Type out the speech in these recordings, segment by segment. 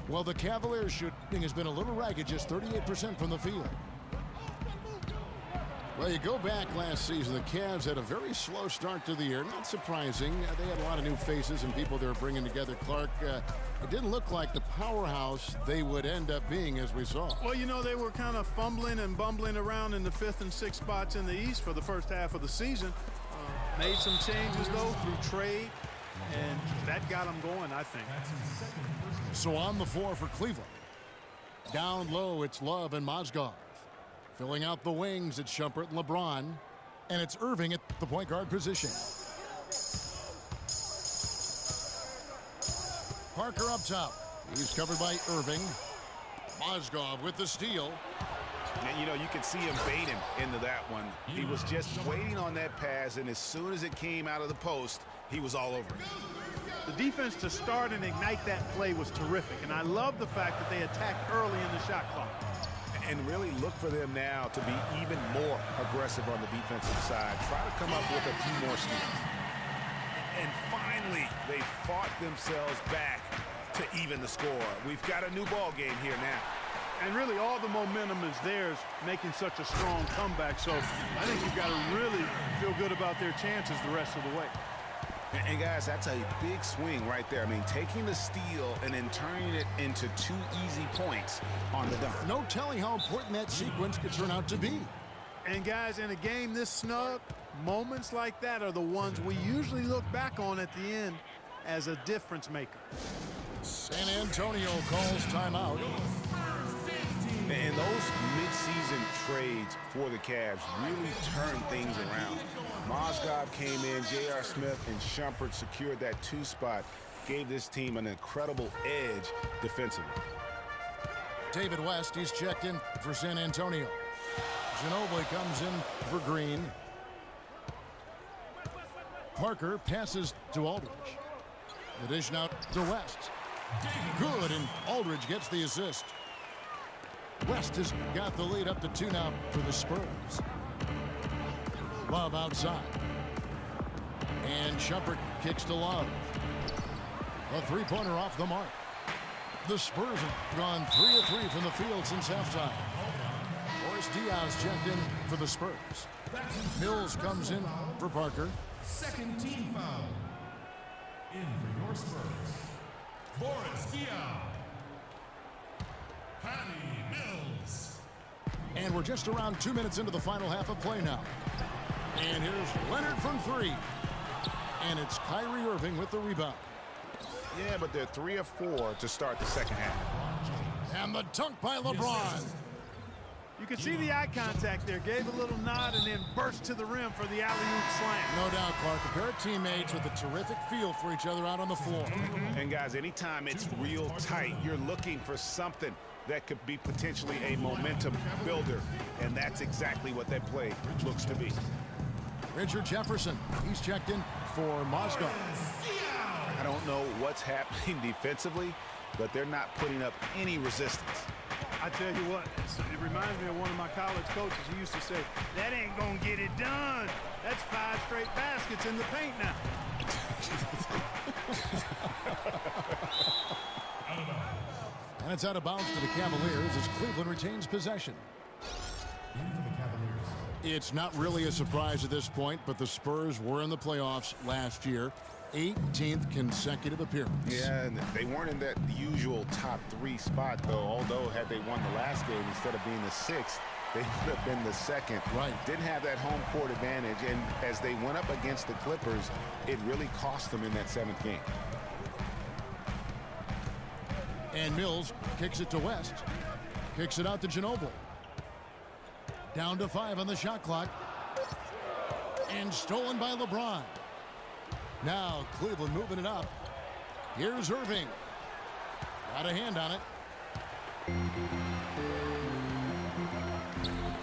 Well, the Cavaliers' shooting has been a little ragged, just 38% from the field. Well, you go back last season, the Cavs had a very slow start to the year. Not surprising. They had a lot of new faces and people they were bringing together. Clark, it didn't look like the powerhouse they would end up being, as we saw. Well, you know, they were kind of fumbling and bumbling around in the 5th and 6th spots in the East for the first half of the season. Made some changes, though, through trade, and that got them going, I think. So on the floor for Cleveland. Down low, it's Love and Mozgov. Filling out the wings, it's Shumpert and LeBron. And it's Irving at the point guard position. Parker up top. He's covered by Irving. Mozgov with the steal. And, you know, you could see him baiting into that one. He was just waiting on that pass, and as soon as it came out of the post, he was all over it. The defense to start and ignite that play was terrific, and I love the fact that they attacked early in the shot clock. And really look for them now to be even more aggressive on the defensive side. Try to come up with a few more steals. And finally, they fought themselves back to even the score. We've got a new ball game here now. And really, all the momentum is theirs, making such a strong comeback. So I think you've got to really feel good about their chances the rest of the way. And guys, that's a big swing right there. I mean, taking the steal and then turning it into 2 easy points on the dunk. No telling how important that sequence could turn out to be. And guys, in a game this snug, moments like that are the ones we usually look back on at the end as a difference maker. San Antonio calls timeout. And those mid-season trades for the Cavs really turned things around. Mozgov came in, J.R. Smith and Shumpert secured that 2 spot, gave this team an incredible edge defensively. David West, he's checked in for San Antonio. Ginobili comes in for Green. Parker passes to Aldridge. The dish now to West. Good, and Aldridge gets the assist. West has got the lead up to 2 now for the Spurs. Love outside. And Shumpert kicks to Love. A 3-pointer off the mark. The Spurs have gone 3 of 3 from the field since halftime. Boris Diaz checked in for the Spurs. Mills comes in for Parker. Second team foul. In for your Spurs, Boris Diaz. Patty Mills. And we're just around 2 minutes into the final half of play now. And here's Leonard from 3. And it's Kyrie Irving with the rebound. Yeah, but they're 3 of 4 to start the second half. And the dunk by LeBron. You could see the eye contact there, gave a little nod and then burst to the rim for the alley-oop slam. No doubt, Clark. A pair of teammates with a terrific feel for each other out on the floor. And guys, anytime it's real tight, you're looking for something that could be potentially a momentum builder. And that's exactly what that play looks to be. Richard Jefferson, he's checked in for Mozgov. I don't know what's happening defensively, but they're not putting up any resistance. I tell you what, it reminds me of one of my college coaches. He used to say, that ain't gonna get it done. That's 5 straight baskets in the paint now. And it's out of bounds to the Cavaliers as Cleveland retains possession. It's not really a surprise at this point, but the Spurs were in the playoffs last year. 18th consecutive appearance. Yeah, and they weren't in that usual top 3 spot, though. Although, had they won the last game instead of being the 6th, they would have been the 2nd. Right. Didn't have that home court advantage, and as they went up against the Clippers, it really cost them in that 7th game. And Mills kicks it to West. Kicks it out to Ginobili. Down to 5 on the shot clock. And stolen by LeBron. Now Cleveland moving it up. Here's Irving. Got a hand on it.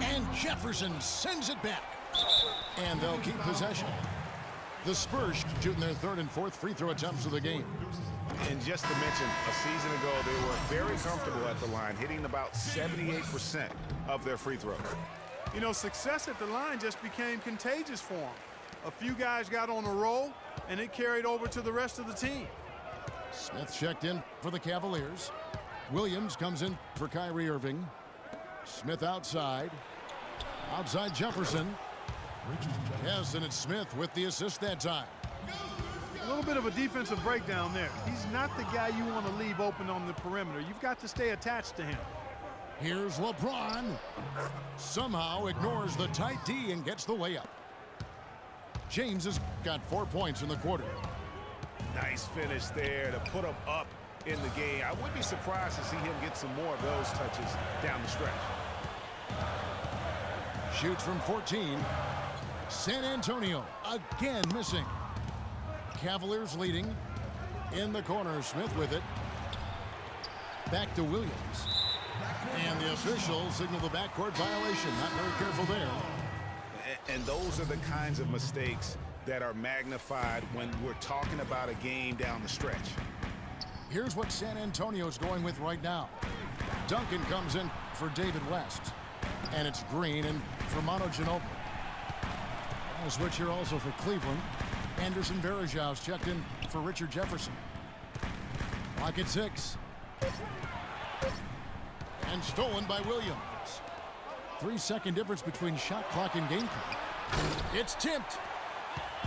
And Jefferson sends it back. And they'll keep possession. The Spurs shooting their 3rd and 4th free throw attempts of the game. And just to mention, a season ago, they were very comfortable at the line, hitting about 78% of their free throws. You know, success at the line just became contagious for them. A few guys got on a roll, and it carried over to the rest of the team. Smith checked in for the Cavaliers. Williams comes in for Kyrie Irving. Smith outside. Outside Jefferson. Yes, and it's Smith with the assist that time. A little bit of a defensive breakdown there. He's not the guy you want to leave open on the perimeter. You've got to stay attached to him. Here's LeBron. Somehow ignores the tight D and gets the layup. James has got 4 points in the quarter. Nice finish there to put him up in the game. I wouldn't be surprised to see him get some more of those touches down the stretch. Shoots from 14. San Antonio again missing. Cavaliers leading. In the corner, Smith with it. Back to Williams. And the officials signal the backcourt violation. Not very careful there. And those are the kinds of mistakes that are magnified when we're talking about a game down the stretch. Here's what San Antonio's going with right now. Duncan comes in for David West. And it's Green and for Manu Ginobili. A switch here also for Cleveland. Anderson Varejau's checked in for Richard Jefferson. Clock at 6. And stolen by Williams. 3-second difference between shot clock and game clock. It's tipped.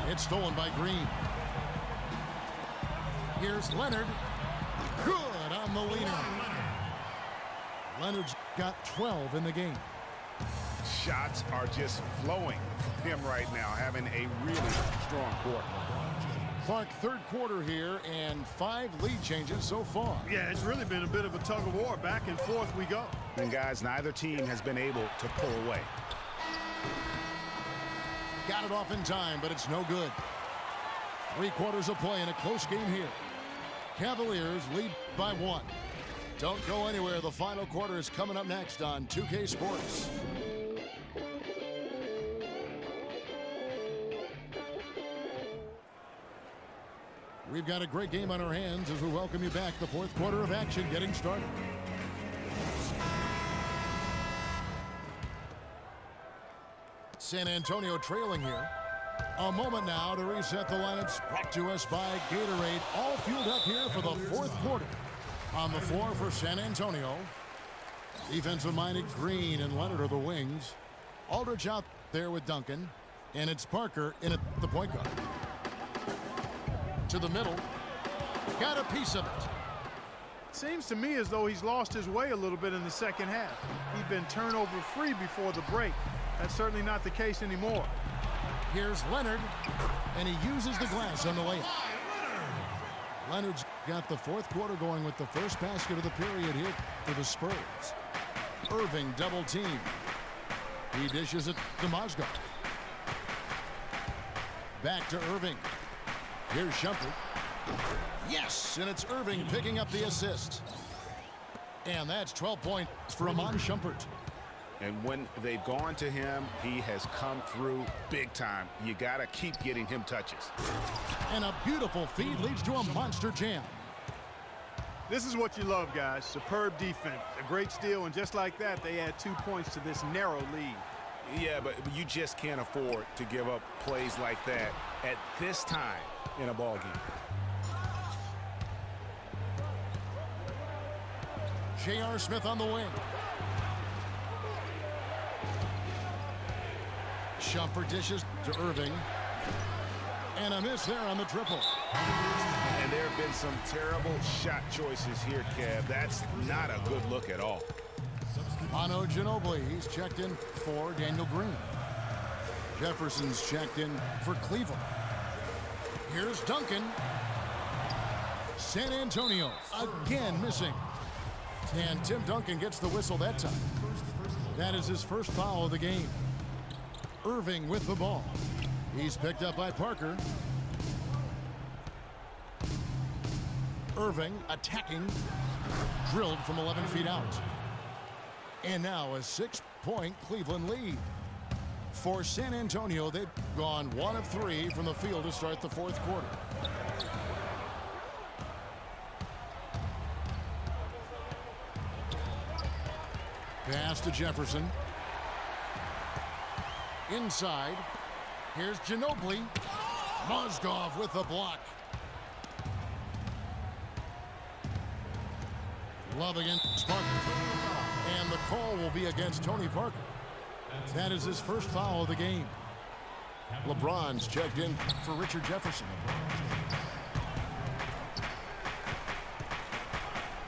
It's stolen by Green. Here's Leonard. Good on the leaner. Leonard's got 12 in the game. Shots are just flowing for him right now, having a really strong quarter. Clark, third quarter here, and 5 lead changes so far. Yeah, it's really been a bit of a tug of war. Back and forth we go. And guys, neither team has been able to pull away. Got it off in time, but it's no good. 3 quarters of play in a close game here. Cavaliers lead by 1. Don't go anywhere. The final quarter is coming up next on 2K Sports. We've got a great game on our hands as we welcome you back. The fourth quarter of action getting started. San Antonio trailing here. A moment now to reset the lineups, brought to us by Gatorade. All fueled up here for the fourth quarter. On the floor for San Antonio. Defensive-minded Green and Leonard are the wings. Aldridge out there with Duncan. And it's Parker in at the point guard. To the middle. Got a piece of it. Seems to me as though he's lost his way a little bit in the second half. He'd been turnover free before the break. That's certainly not the case anymore. Here's Leonard, and he uses the glass on the layup. Leonard's got the fourth quarter going with the first basket of the period here for the Spurs. Irving double team. He dishes it to Mozgov. Back to Irving. Here's Shumpert. Yes, and it's Irving picking up the assist. And that's 12 points for Iman Shumpert. And when they've gone to him, he has come through big time. You got to keep getting him touches. And a beautiful feed leads to a monster jam. This is what you love, guys. Superb defense, a great steal, and just like that, they add 2 points to this narrow lead. Yeah, but you just can't afford to give up plays like that at this time in a ball game. J.R. Smith on the wing. Shumpert dishes to Irving. And a miss there on the triple. And there have been some terrible shot choices here, Kev. That's not a good look at all. Manu Ginobili, he's checked in for Daniel Green. Jefferson's checked in for Cleveland. Here's Duncan. San Antonio again missing. And Tim Duncan gets the whistle that time. That is his first foul of the game. Irving with the ball. He's picked up by Parker. Irving attacking. Drilled from 11 feet out. And now a 6-point Cleveland lead. For San Antonio, they've gone 1 of 3 from the field to start the fourth quarter. Pass to Jefferson. Inside. Here's Ginobili. Mozgov with the block. Glove against Parker. And the call will be against Tony Parker. That is his first foul of the game. LeBron's checked in for Richard Jefferson.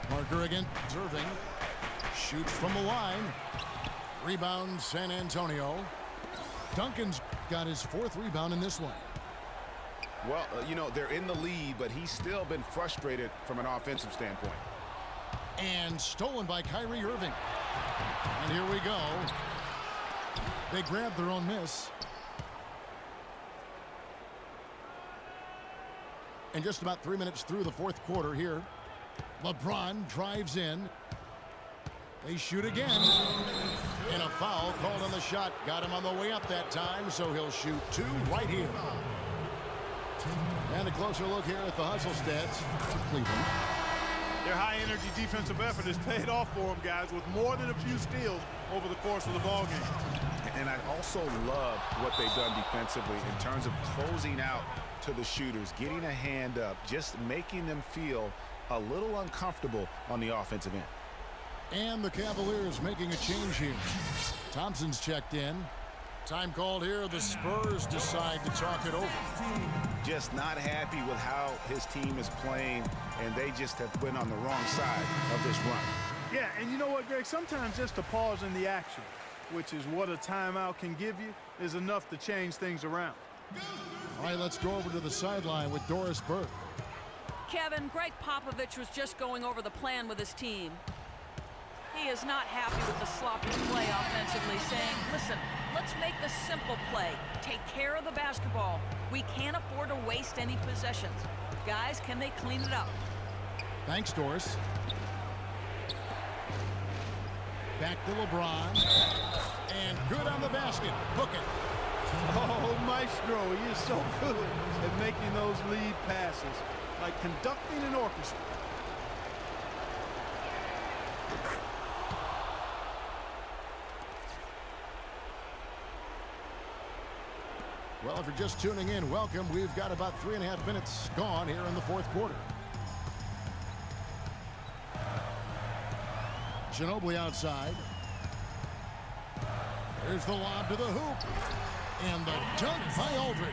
Parker against Irving. Shoots from the line. Rebound San Antonio. Duncan's got his 4th rebound in this one. Well, you know, they're in the lead, but he's still been frustrated from an offensive standpoint. And stolen by Kyrie Irving. And here we go. They grab their own miss. And just about 3 minutes through the 4th quarter here. LeBron drives in. They shoot again. And a foul called on the shot. Got him on the way up that time, so he'll shoot 2 right here. And a closer look here at the hustle stats for Cleveland. Their high-energy defensive effort has paid off for them, guys, with more than a few steals over the course of the ballgame. And I also love what they've done defensively in terms of closing out to the shooters, getting a hand up, just making them feel a little uncomfortable on the offensive end. And the Cavaliers making a change here. Thompson's checked in. Time called here. The Spurs decide to talk it over. Just not happy with how his team is playing, and they just have been on the wrong side of this run. Yeah, and you know what, Greg? Sometimes just a pause in the action, which is what a timeout can give you, is enough to change things around. All right, let's go over to the sideline with Doris Burke. Kevin, Greg Popovich was just going over the plan with his team. He is not happy with the sloppy play offensively, saying, listen, let's make the simple play. Take care of the basketball. We can't afford to waste any possessions. Guys, can they clean it up? Thanks, Doris. Back to LeBron. And good on the basket. Book it. Oh, Maestro, he is so good at making those lead passes, like conducting an orchestra. Well, if you're just tuning in, welcome. We've got about 3.5 minutes gone here in the 4th quarter. Ginobili outside. There's the lob to the hoop. And the dunk by Aldridge.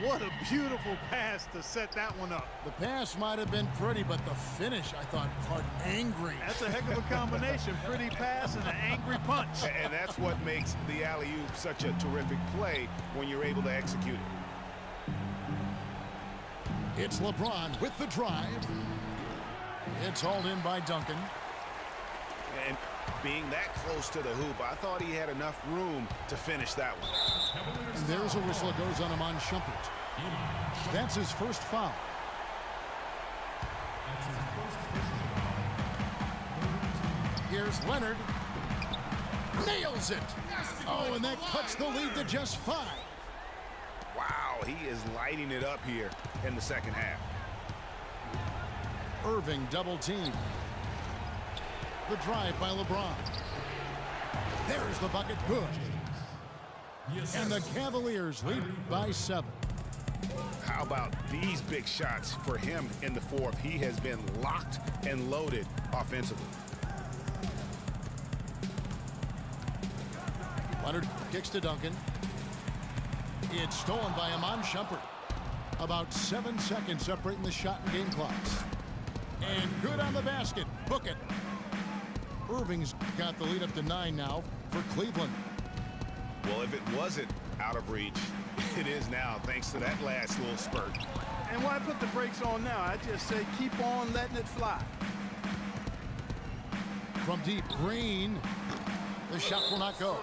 What a beautiful pass to set that one up. The pass might have been pretty, but the finish, I thought, quite angry. That's a heck of a combination. Pretty pass and an angry punch. And that's what makes the alley-oop such a terrific play when you're able to execute it. It's LeBron with the drive. It's hauled in by Duncan. And being that close to the hoop, I thought he had enough room to finish that one. And there's a whistle that goes on Iman Shumpert. That's his first foul. Here's Leonard. Nails it. Oh, and that cuts the lead to just 5. Wow, he is lighting it up here in the second half. Irving double team. The drive by LeBron. There's the bucket. Good. And the Cavaliers lead by 7. How about these big shots for him in the 4th? He has been locked and loaded offensively. Leonard kicks to Duncan. It's stolen by Iman Shumpert. About 7 seconds separating the shot and game clocks. And good on the basket. Book it. Irving's got the lead up to 9 now for Cleveland. Well, if it wasn't out of reach, it is now, thanks to that last little spurt. And why put the brakes on now? I just say keep on letting it fly. From deep, Green. The shot will not go.